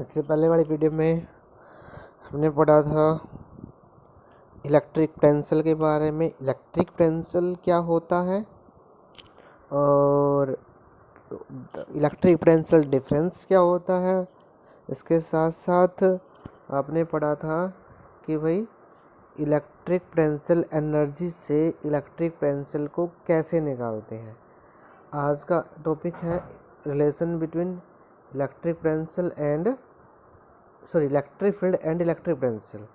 इससे पहले वाली वीडियो में हमने पढ़ा था इलेक्ट्रिक पोटेंशियल के बारे में। इलेक्ट्रिक पोटेंशियल क्या होता है और इलेक्ट्रिक पोटेंशियल डिफरेंस क्या होता है। इसके साथ साथ आपने पढ़ा था कि भाई इलेक्ट्रिक पोटेंशियल एनर्जी से इलेक्ट्रिक पोटेंशियल को कैसे निकालते हैं। आज का टॉपिक है relation between electric potential and electric field and electric potential.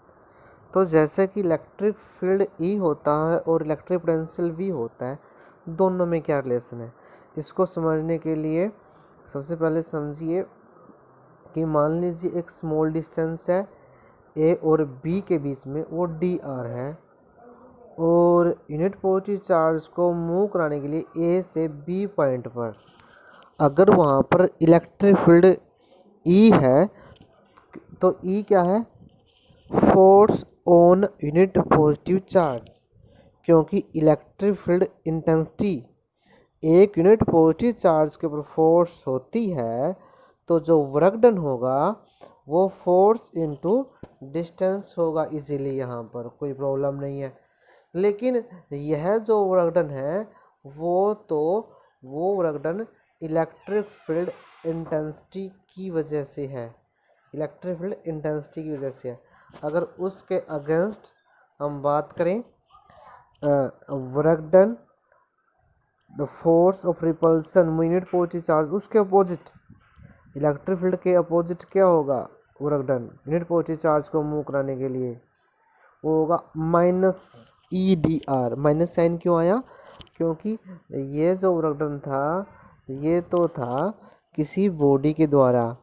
तो जैसे कि इलेक्ट्रिक फील्ड ई होता है और इलेक्ट्रिक पोटेंशियल वी होता है, दोनों में क्या रिलेशन है इसको समझने के लिए सबसे पहले समझिए कि मान लीजिए एक स्मॉल डिस्टेंस है ए और बी के बीच में, वो डी आर है और यूनिट पॉजिटिव चार्ज को मूव कराने के लिए ए से बी पॉइंट पर अगर वहाँ पर इलेक्ट्रिक फील्ड ई है तो ई क्या है, force on unit positive charge. क्योंकि इलेक्ट्रिक फील्ड इंटेंसिटी एक यूनिट पॉजिटिव चार्ज के ऊपर फोर्स होती है, तो जो वर्क डन होगा वो फोर्स इनटू डिस्टेंस होगा। इजीली यहाँ पर कोई प्रॉब्लम नहीं है। लेकिन यह जो वर्क डन है वो work done electric field intensity की वजह से है। इलेक्ट्रिक फील्ड इंटेंसिटी की वजह से है। अगर उसके अगेंस्ट हम बात करें work done the force of repulsion unit positive charge, उसके अपोजिट इलेक्ट्रिक फील्ड के अपोजिट क्या होगा, work done unit positive charge को मूव कराने के लिए वो होगा minus E D R. Minus sign क्यों आया, क्योंकि ये जो वर्क डन था ये तो था किसी बॉडी के द्वारा,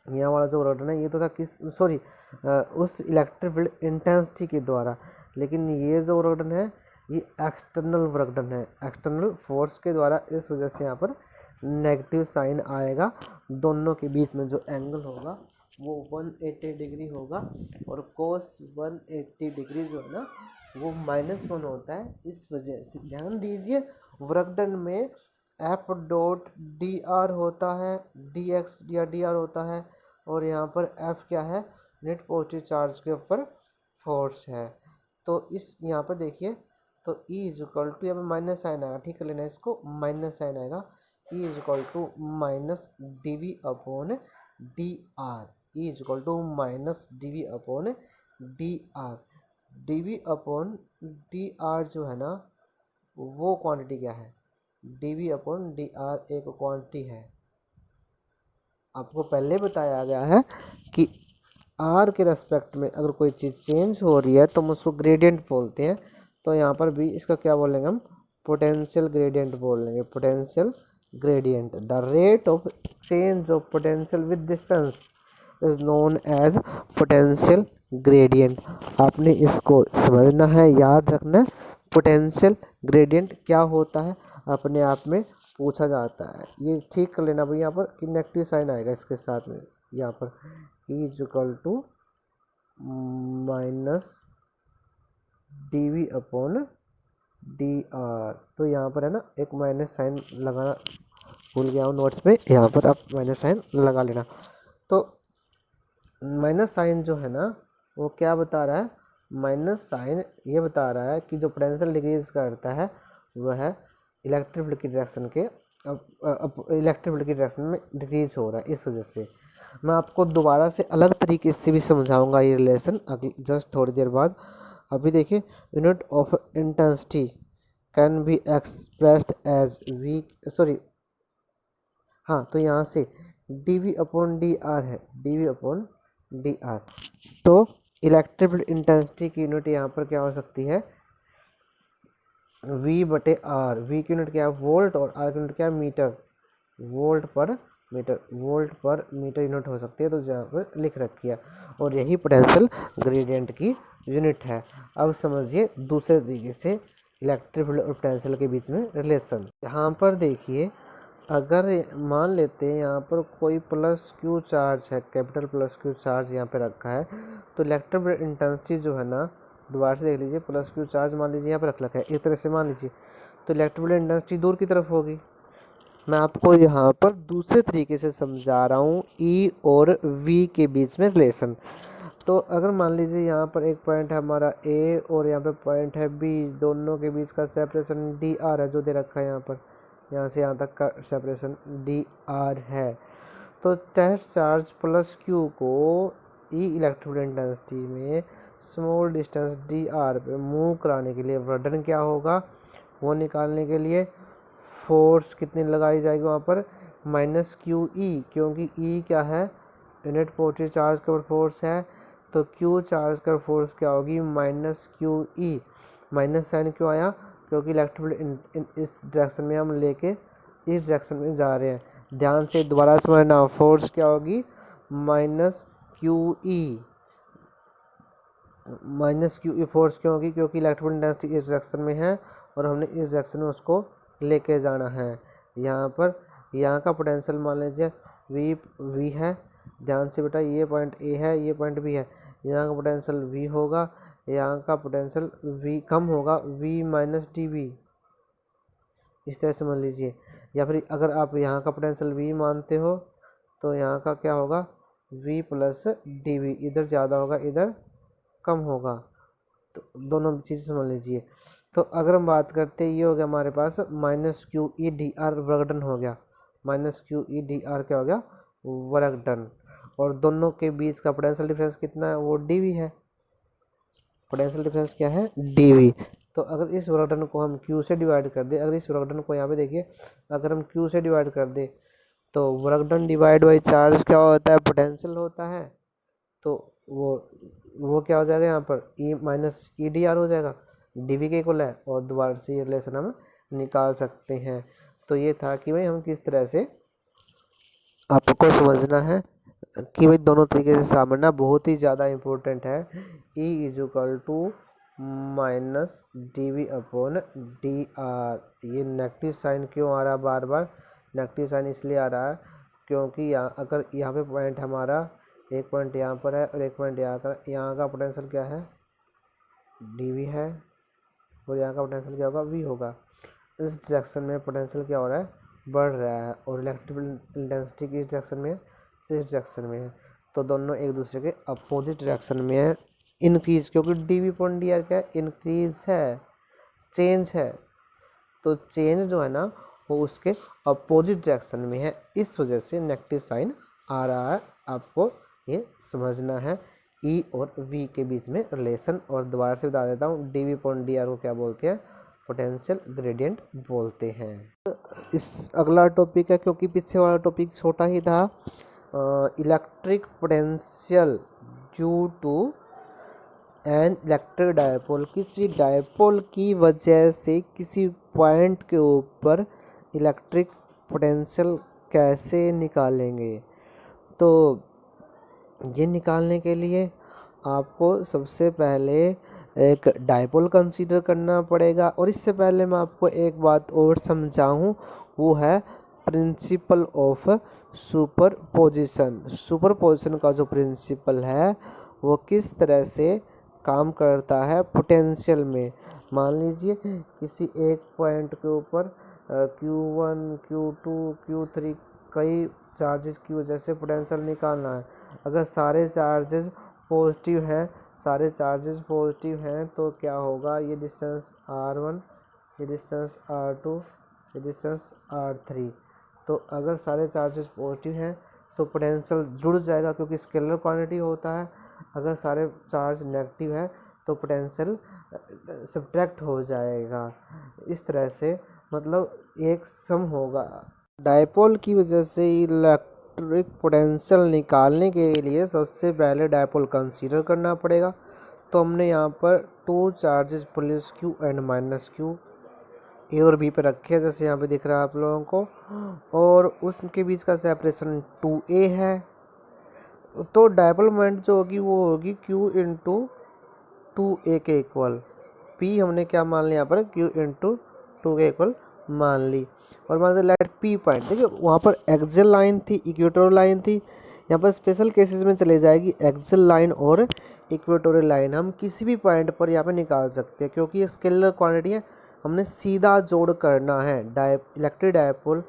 यहाँ वाला जो वर्क डन है ये तो था उस इलेक्ट्रिक फील्ड इंटेंसिटी के द्वारा। लेकिन ये जो वर्क डन है ये एक्सटर्नल वर्क डन है, एक्सटर्नल फोर्स के द्वारा। इस वजह से यहाँ पर नेगेटिव साइन आएगा। दोनों के बीच में जो एंगल होगा वो 180 डिग्री होगा और कोस 180 डिग्री जो है ना वो -1 होता है। इस वजह से ध्यान दीजिए वर्क डन में एफ डॉट डी आर होता है, डी एक्स या डी आर होता है और यहाँ पर एफ क्या है, नेट पॉजिटिव चार्ज के ऊपर फोर्स है। तो इस यहाँ पर देखिए तो E इज इक्वल टू, यहाँ पर माइनस साइन आएगा, ठीक कर लेना इसको, माइनस साइन आएगा। E is equal to minus D V upon D R. E is equal to minus D V upon D R. D V upon D R जो है ना वो क्वांटिटी क्या है, D V upon D R एक quantity है। आपको पहले बताया गया है कि आर के रेस्पेक्ट में अगर कोई चीज़ चेंज हो रही है तो हम उसको ग्रेडियंट बोलते हैं। तो यहाँ पर भी इसका क्या बोलेंगे हम, पोटेंशियल ग्रेडियंट बोल लेंगे। Potential gradient, the rate of change of potential with distance is known as potential gradient. आपने इसको समझना है, याद रखना है। पोटेंशियल ग्रेडियंट क्या होता है अपने आप में पूछा जाता है, ये ठीक कर लेना भाई। यहाँ पर नेगेटिव साइन आएगा इसके साथ में, यहाँ पर E is equal to minus D V upon D R. तो यहाँ पर है ना एक माइनस साइन लगाना भूल गया हूँ नोट्स में, यहाँ पर आप माइनस साइन लगा लेना। तो माइनस साइन जो है ना वो क्या बता रहा है, माइनस साइन ये बता रहा है कि जो पोटेंशियल डिक्रीज करता है वह है इलेक्ट्रिक फील्ड की डायरेक्शन के इलेक्ट्रिक फील्ड की डायरेक्शन में डिक्रीज हो रहा है। इस वजह से मैं आपको दोबारा से अलग तरीके से भी समझाऊंगा ये रिलेशन अगली जस्ट थोड़ी देर बाद। अभी देखिए unit of intensity can be expressed as V तो यहाँ से D V upon D R है, D V upon D R. तो इलेक्ट्रिक फील्ड इंटेंसिटी की यूनिट यहाँ पर क्या हो सकती है, V बटे आर। V की यूनिट क्या है, वोल्ट, और आर की यूनिट क्या है, मीटर। वोल्ट पर मीटर यूनिट हो सकती है, तो यहाँ पर लिख रखी है। और यही पोटेंशियल ग्रेडियंट की यूनिट है। अब समझिए दूसरे तरीके से इलेक्ट्रिक फील्ड और पोटेंशियल के बीच में रिलेशन। यहाँ पर देखिए अगर मान लेते हैं यहाँ पर कोई प्लस क्यू चार्ज है, कैपिटल प्लस क्यू चार्ज यहाँ पे रखा है, तो इलेक्ट्रिक फील्ड इंटेंसिटी जो है ना, दोबारा से देख लीजिए, प्लस क्यू चार्ज मान लीजिए यहाँ पर रख रखा है, एक तरह से मान लीजिए, तो इलेक्ट्रिक फील्ड इंटेंसिटी दूर की तरफ होगी। मैं आपको यहाँ पर दूसरे तरीके से समझा रहा हूँ ई और वी के बीच में रिलेशन। तो अगर मान लीजिए यहाँ पर एक पॉइंट है हमारा ए और यहाँ पे पॉइंट है बी, दोनों के बीच का सेपरेशन डी आर है जो दे रखा है यहाँ पर, यहाँ से यहाँ तक का सेपरेशन डी आर है। तो टेस्ट चार्ज प्लस क्यू को ई इलेक्ट्रिक इंटेंसिटी में स्मॉल डिस्टेंस डी आर पे मूव कराने के लिए वर्डन क्या होगा वो निकालने के लिए फोर्स कितनी लगाई जाएगी वहाँ पर माइनस क्यू ई, क्योंकि ई क्या है यूनिट पॉजिटिव चार्ज का फोर्स है, तो क्यू चार्ज का फोर्स क्या होगी minus Q E. Minus sign क्यों आया, क्योंकि इलेक्ट्रिक फील्ड इस डायरेक्शन में हम लेके इस डायरेक्शन में जा रहे हैं। ध्यान से दोबारा समझना, फोर्स क्या होगी minus Q E. Minus Q ई फोर्स क्यों होगी, क्योंकि इलेक्ट्रिक इंटेंसिटी इस डायरेक्शन में है और हमने इस डायरेक्शन में उसको लेके जाना है। यहाँ पर यहाँ का पोटेंशियल मान लीजिए वी है। ध्यान से बेटा, ये पॉइंट ए है, ये पॉइंट बी है। यहाँ का पोटेंशियल वी होगा, यहाँ का पोटेंशियल वी कम होगा, वी माइनस डी वी, इस तरह समझ लीजिए। या फिर अगर आप यहाँ का पोटेंशियल वी मानते हो तो यहाँ का क्या होगा वी प्लस डी वी, इधर ज़्यादा होगा इधर कम होगा, तो दोनों चीज़ समझ लीजिए। तो अगर हम बात करते हैं, ये हो गया हमारे पास minus Q E D R work done हो गया, minus Q E D R क्या हो गया वर्क डन। और दोनों के बीच का पोटेंशियल डिफरेंस कितना है वो डी वी है, पोटेंशियल डिफरेंस क्या है डी वी। तो अगर इस वर्क डन को हम क्यू से डिवाइड कर दें, अगर इस वर्क डन को यहाँ पे देखिए अगर हम क्यू से डिवाइड कर दें तो work done divide by charge क्या होता है पोटेंशियल होता है, तो वो क्या हो जाएगा यहाँ पर E minus E D are हो जाएगा, डी वी के इक्वल है। और दोबारा से ये रिलेशन हम निकाल सकते हैं। तो ये था कि भाई हम किस तरह से आपको समझना है कि भाई दोनों तरीके से समझना बहुत ही ज़्यादा इम्पोर्टेंट है। E is equal to minus D V upon D R. ये नेगेटिव साइन क्यों आ रहा है बार बार, नेगेटिव साइन इसलिए आ रहा है क्योंकि यहाँ अगर यहाँ पे पॉइंट हमारा एक पॉइंट यहाँ पर है और एक पॉइंट यहाँ का पोटेंशियल क्या है डी वी है और यहाँ का पोटेंशियल क्या होगा वी होगा। इस डायरेक्शन में पोटेंशियल क्या हो रहा है बढ़ रहा है और इलेक्ट्रिक इंटेंसिटी किस डायरेक्शन में है इस डायरेक्शन में है, तो दोनों एक दूसरे के अपोजिट डायरेक्शन में है। इंक्रीज क्योंकि D V point D R क्या है इंक्रीज है, चेंज है, तो चेंज जो है ना वो उसके अपोजिट डायरेक्शन में है, इस वजह से नेगेटिव साइन आ रहा है। आपको ये समझना है ई और वी के बीच में रिलेशन। और दोबारा से बता देता हूँ D V point D R को क्या बोलते हैं पोटेंशियल ग्रेडियंट बोलते हैं। इस अगला टॉपिक है क्योंकि पीछे वाला टॉपिक छोटा ही था, electric potential due to an electric dipole. किसी डायपोल की वजह से किसी पॉइंट के ऊपर इलेक्ट्रिक पोटेंशियल कैसे निकालेंगे, तो ये निकालने के लिए आपको सबसे पहले एक डायपोल कंसीडर करना पड़ेगा। और इससे पहले मैं आपको एक बात और समझाऊं, वो है प्रिंसिपल ऑफ सुपरपोजिशन। सुपरपोजिशन का जो प्रिंसिपल है वो किस तरह से काम करता है पोटेंशियल में। मान लीजिए किसी एक पॉइंट के ऊपर Q1 Q2 Q3 कई चार्जेस की वजह से पोटेंशियल निकालना है। अगर सारे चार्जेस पॉजिटिव हैं, सारे चार्जेस पॉजिटिव हैं तो क्या होगा, ये डिस्टेंस R1, ये डिस्टेंस R2, ये डिस्टेंस R3। तो अगर सारे चार्जेस पॉजिटिव हैं तो पोटेंशियल जुड़ जाएगा क्योंकि स्केलर क्वांटिटी होता है। अगर सारे चार्ज नेगेटिव है तो पोटेंशियल सब्ट्रैक्ट हो जाएगा। इस तरह से मतलब एक सम होगा। डायपोल की वजह से इलेक्ट्रिक पोटेंशियल निकालने के लिए सबसे पहले डायपोल कंसीडर करना पड़ेगा। तो हमने यहाँ पर two charges plus Q and minus Q A और बी पे रखे हैं, जैसे यहाँ पे दिख रहा है आप लोगों को, और उनके बीच का सेपरेशन 2a है। तो डायपोल मोमेंट जो होगी वो होगी q इंटू 2a के इक्वल। p हमने क्या मान लिया यहाँ पर q इंटू 2 के इक्वल मान ली। और मान लेट p पॉइंट, देखिए वहाँ पर एक्सियल लाइन थी इक्वेटोरियल लाइन थी, यहाँ पर स्पेशल केसेस में चले जाएगी एक्सियल लाइन और इक्वेटोरियल लाइन। हम किसी भी पॉइंट पर यहाँ पे निकाल सकते हैं क्योंकि ये स्केलर क्वांटिटी है, हमने सीधा जोड़ करना है। इलेक्ट्रिक डायपोल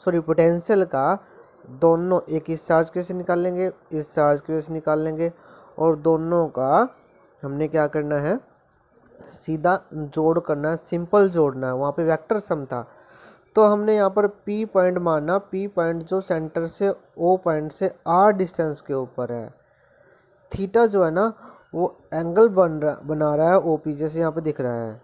सॉरी पोटेंशियल का दोनों, एक इस चार्ज की वजह से निकाल लेंगे, इस चार्ज की वजह से निकाल लेंगे, और दोनों का हमने क्या करना है, सीधा जोड़ करना है, सिंपल जोड़ना है। वहाँ पे वेक्टर सम था, तो हमने यहाँ पर P पॉइंट माना, P पॉइंट जो सेंटर से O पॉइंट से R डिस्टेंस के ऊपर है। थीटा जो है ना वो एंगल बना रहा है OP, जैसे यहाँ पे दिख रहा है।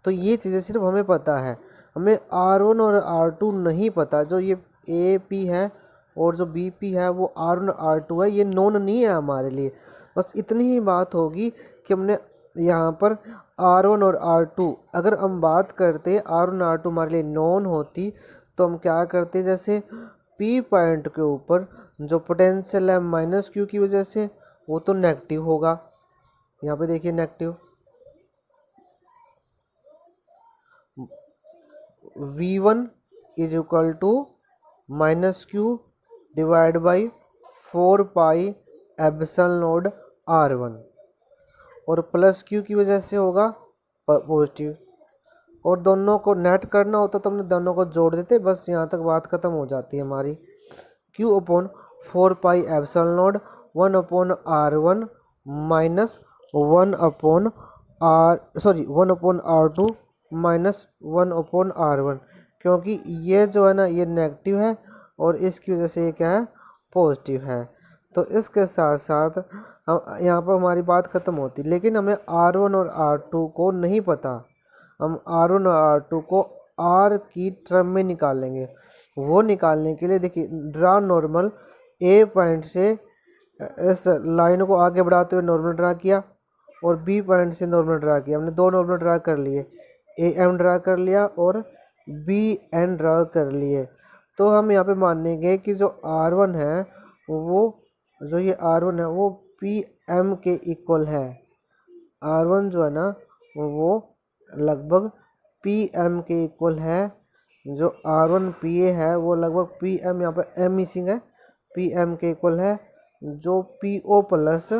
तो ये चीज़ें सिर्फ हमें पता है, हमें R1 और R2 नहीं पता। जो ये AP है और जो BP है वो R1 और R2 है, ये नोन नहीं है हमारे लिए। बस इतनी ही बात होगी कि हमने यहाँ पर R1 और R2, अगर हम बात करते R1 और R2 हमारे लिए नोन होती तो हम क्या करते, जैसे P पॉइंट के ऊपर जो पोटेंशियल है माइनस क्यू की वजह से, वो तो नेगेटिव होगा। यहाँ पे देखिए negative, V1 is equal to minus Q divide by 4 pi epsilon naught R1, और प्लस क्यू की वजह से होगा पॉजिटिव। और दोनों को नेट करना होता तो हमने दोनों को जोड़ देते, बस यहाँ तक बात खत्म हो जाती है हमारी। Q upon 4 pi epsilon naught 1 upon R1 minus 1 upon R2 minus 1 upon R1, क्योंकि ये जो है ना ये नेगेटिव है और इसकी वजह से ये क्या है, पॉजिटिव है। तो इसके साथ साथ हम यहाँ पर हमारी बात ख़त्म होती, लेकिन हमें R1 और R2 को नहीं पता। हम R1 और R2 को R की टर्म में निकालेंगे। वो निकालने के लिए देखिए, ड्रा नॉर्मल, A पॉइंट से इस लाइन को आगे बढ़ाते हुए नॉर्मल ड्रा किया, और B पॉइंट से नॉर्मल ड्रा किया। हमने दो नॉर्मल ड्रा कर लिए, AM ड्रा कर लिया और BN ड्रा कर लिए। तो हम यहाँ पे मानेंगे कि जो R1 है वो, जो ये R1 है वो PM के इक्वल है। R1 जो है ना वो लगभग PM के इक्वल है। जो R1 PA है वो लगभग PM, यहाँ पर M मिसिंग है, PM के इक्वल है। जो PO प्लस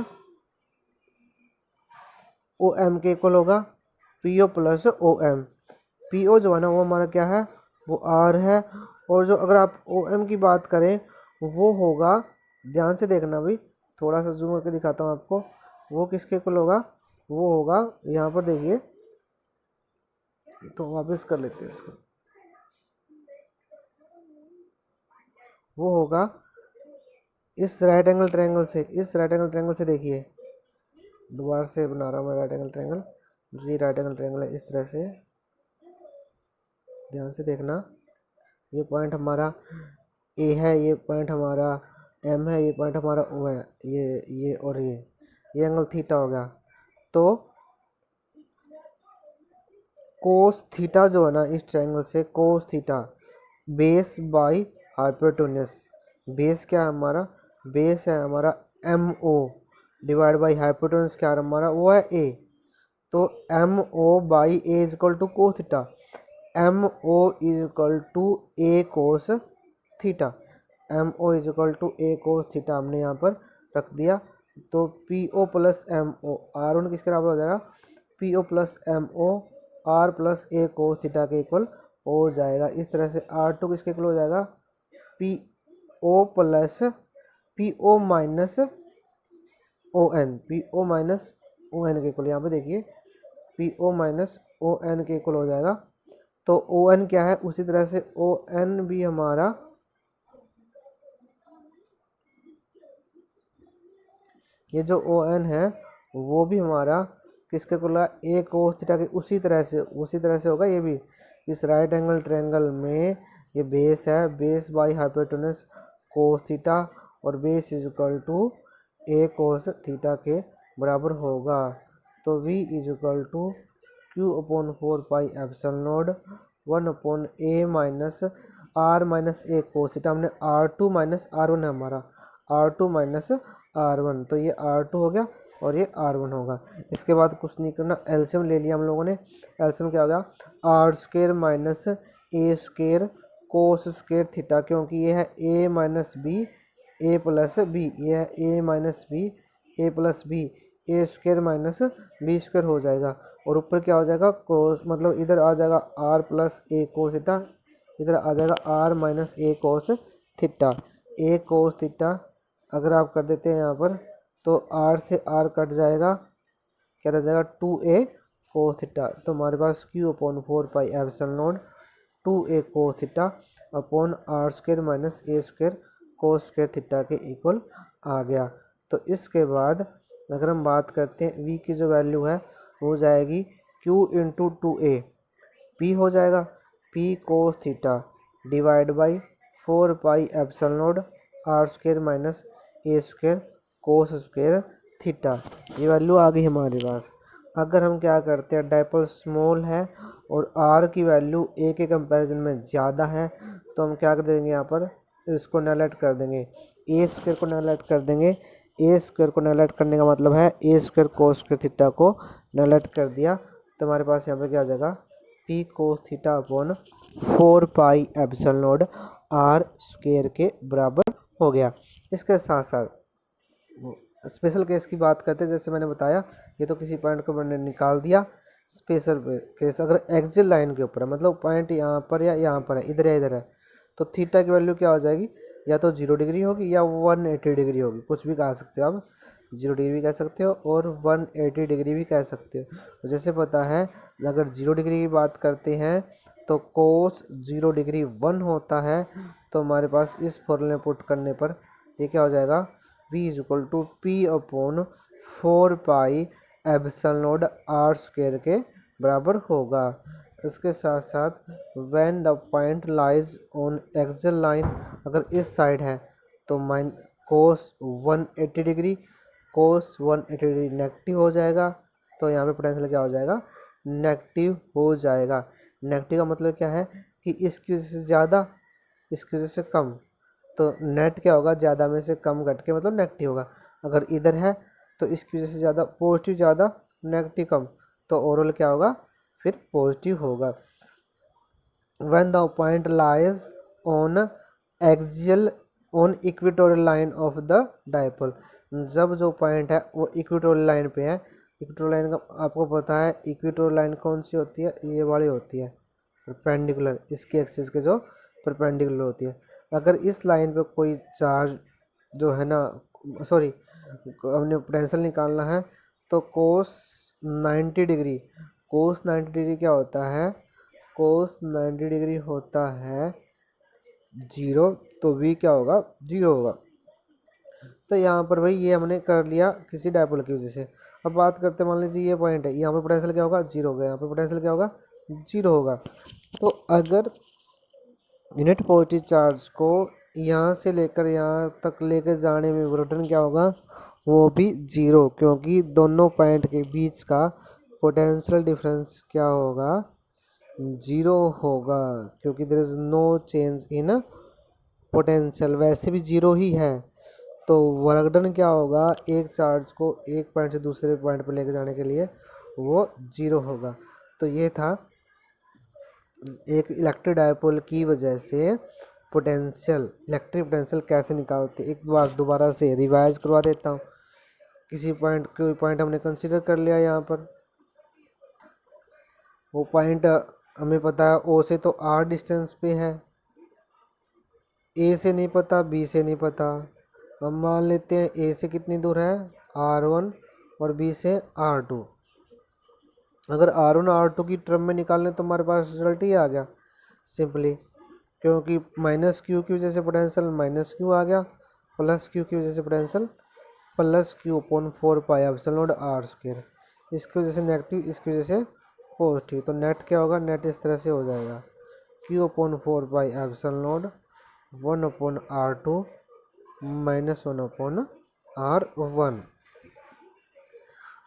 OM के इक्वल होगा, PO प्लस OM। PO जो है ना वो हमारा क्या है, वो R है। और जो अगर आप OM की बात करें वो होगा, ध्यान से देखना भाई, थोड़ा सा जूम करके दिखाता हूँ आपको, वो किसके इक्वल होगा, वो होगा, यहाँ पर देखिए, तो वापस कर लेते हैं इसको, वो होगा इस राइट एंगल ट्रायंगल से, इस राइट एंगल ट्रायंगल से देखिए, दोबारा से बना रहा हूँ मैं राइट एंगल ट्रायंगल, जो ये राइट एंगल ट्रायंगल है, इस तरह से ध्यान से देखना। ये पॉइंट हमारा A है, ये पॉइंट हमारा M है, ये पॉइंट हमारा O है, ये और ये एंगल थीटा हो गया। तो कोस थीटा जो है ना इस ट्रायंगल से, cos theta base by hypotenuse, base क्या है हमारा, बेस है हमारा MO डिवाइड बाई हाइपोटेन्यूस क्या है हमारा, वो है A। तो MO by A is equal to cos theta, MO is equal to A cos theta, MO is equal to A cos theta हमने यहाँ पर रख दिया। तो PO प्लस MO, R1 किसके बराबर हो जाएगा, PO plus MO R plus A cos theta के इक्वल हो जाएगा। इस तरह से R2 किसके इक्वल हो जाएगा, PO plus PO minus ON, PO minus ON के इक्वल, यहाँ पे देखिए PO माइनस ON के इक्वल हो जाएगा। तो ON क्या है, उसी तरह से ON भी हमारा, ये जो ON है वो भी हमारा किसके इक्वल है, A कोस थीटा के, उसी तरह से होगा ये भी। इस राइट एंगल ट्रायंगल में ये बेस है, base by hypotenuse cos theta, और base is equal to A cos theta के बराबर होगा। तो V is equal to Q upon 4 pi epsilon naught 1 upon A minus R minus A cos theta. हमने R2 minus R1 है हमारा, R2 minus R1, तो ये R2 हो गया और ये R1 होगा। इसके बाद कुछ नहीं करना, एलसीएम ले लिया हम लोगों ने। एलसीएम क्या हो गया, R square minus A square cos square theta, क्योंकि ये है A minus B A plus B, ये है A minus B A plus B, A square minus B square हो जाएगा। और ऊपर क्या हो जाएगा, कोस, मतलब इधर आ जाएगा R plus A cos theta, इधर आ जाएगा R minus A cos theta. A cos theta अगर आप कर देते हैं यहाँ पर तो आर से आर कट जाएगा, क्या रह जाएगा 2a कोस थीटा। तो हमारे पास q upon 4 pi epsilon naught 2a cos theta upon R square minus A square cos square theta के इक्वल आ गया। तो इसके बाद अगर हम बात करते हैं v की जो वैल्यू है हो जाएगी q इंटू 2a, p हो जाएगा p cos theta divide by 4 pi epsilon naught R square minus A square cos square theta. ये वैल्यू आ गई हमारे पास। अगर हम क्या करते हैं, डायपोल स्मॉल है और आर की वैल्यू ए के कंपैरिजन में ज़्यादा है, तो हम क्या कर देंगे यहाँ पर इसको नेगलेक्ट कर देंगे, ए स्क्वायर को नेगलेक्ट कर देंगे। ए स्क्वायर को नेगलेक्ट करने का मतलब है ए स्क्वायर कोस स्क्वायर थीटा को नेगलेक्ट कर दिया। तो हमारे पास यहाँ पे क्या हो जाएगा P cos theta upon 4 pi epsilon naught R square के बराबर हो गया। इसके साथ साथ स्पेशल केस की बात करते हैं। जैसे मैंने बताया ये तो किसी पॉइंट को मैंने निकाल दिया। स्पेशल केस अगर एक्सियल लाइन के ऊपर है, मतलब पॉइंट यहाँ पर या यहाँ पर है, इधर या इधर है, तो थीटा की वैल्यू क्या हो जाएगी, या तो 0 डिग्री होगी या 180 डिग्री होगी, कुछ भी कह सकते हो आप। 0 डिग्री भी कह सकते हो और 180 डिग्री भी कह सकते हो। जैसे पता है अगर 0 डिग्री की बात करते हैं तो कोस 0 डिग्री 1 होता है। तो हमारे पास इस फॉर्मूले में पुट करने पर ये क्या हो जाएगा v is equal to P upon 4 pi epsilon naught R square के बराबर होगा। इसके साथ साथ when the point lies on axial line, अगर इस साइड है तो cos 180 degree, cos 180 degree negative हो जाएगा। तो यहाँ पे पोटेंशियल क्या हो जाएगा, नेगेटिव हो जाएगा। नेगेटिव का मतलब क्या है कि इसकी वजह से ज़्यादा, इसकी वजह से कम, तो नेट क्या होगा, ज़्यादा में से कम घट के मतलब नेगेटिव होगा। अगर इधर है तो इसकी वजह से ज़्यादा पॉजिटिव ज़्यादा नेगेटिव कम, तो ओवरऑल क्या होगा फिर पॉजिटिव होगा। When the point lies on axial on equatorial line of the dipole, जब जो पॉइंट है वो इक्वेटोरियल लाइन पे है। इक्वेटोरियल लाइन का आपको पता है इक्वेटोरियल लाइन कौन सी होती है, ये वाली होती है परपेंडिकुलर, इसके एक्सिस के जो परपेंडिकुलर होती है। अगर इस लाइन पे कोई चार्ज जो है ना, सॉरी हमने पोटेंशियल निकालना है, तो कोस 90 डिग्री, कोस 90 डिग्री क्या होता है, कोस 90 डिग्री होता है 0, तो v क्या होगा 0 होगा। तो यहाँ पर भाई ये हमने कर लिया किसी डायपोल की वजह से। अब बात करते हैं, मान लीजिए ये पॉइंट है, यहाँ पे पोटेंशियल क्या होगा 0 होगा, यहाँ पे पोटेंशियल क्या होगा 0 होगा। तो अगर यूनिट पॉजिटिव चार्ज को यहाँ से लेकर यहाँ तक लेकर जाने में रिटर्न क्या होगा, वो भी 0, क्योंकि दोनों पॉइंट के बीच का पोटेंशियल डिफरेंस क्या होगा 0 होगा, क्योंकि there is no change in potential, वैसे भी 0 ही है। तो वर्क डन क्या होगा, एक चार्ज को एक पॉइंट से दूसरे पॉइंट पर लेकर जाने के लिए वो 0 होगा। तो ये था एक इलेक्ट्रिक डायपोल की वजह से पोटेंशियल, इलेक्ट्रिक पोटेंशियल कैसे निकालते, एक बार दोबारा से रिवाइज करवा देता हूँ। किसी पॉइंट, कोई पॉइंट हमने कंसीडर कर लिया यहाँ पर, वो पॉइंट हमें पता है ओ से तो r डिस्टेंस पे है, ए से नहीं पता, बी से नहीं पता। हम मान लेते हैं ए से कितनी दूर है r1 और बी से r2। अगर r1 r2 की टर्म में निकालने तो हमारे पास रिजल्ट ही आ गया सिंपली, क्योंकि माइनस क्यू की वजह से पोटेंशियल माइनस क्यू आ गया, प्लस क्यू की वजह से potential plus Q upon 4 pi epsilon naught R square. इसकी वजह से नेगेटिव, इसकी वजह से पॉजिटिव, तो नेट क्या होगा, नेट इस तरह से हो जाएगा Q upon 4 pi epsilon naught 1 upon r2 minus 1 upon r1।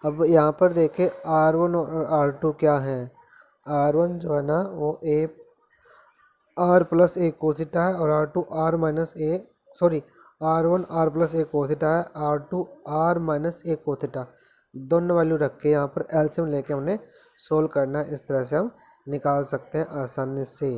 अब यहाँ पर देखें r1 और r2 क्या है, r1 जो है ना वो a r प्लस ए कोसिटा है और r2 r माइनस ए, सॉरी r1 r प्लस ए कोसिटा है, r2 r माइनस ए कोसिटा। दोनों वैल्यू रख के यहाँ पर एलसीएम लेके हमने सोल्व करना है। इस तरह से हम निकाल सकते हैं आसानी से।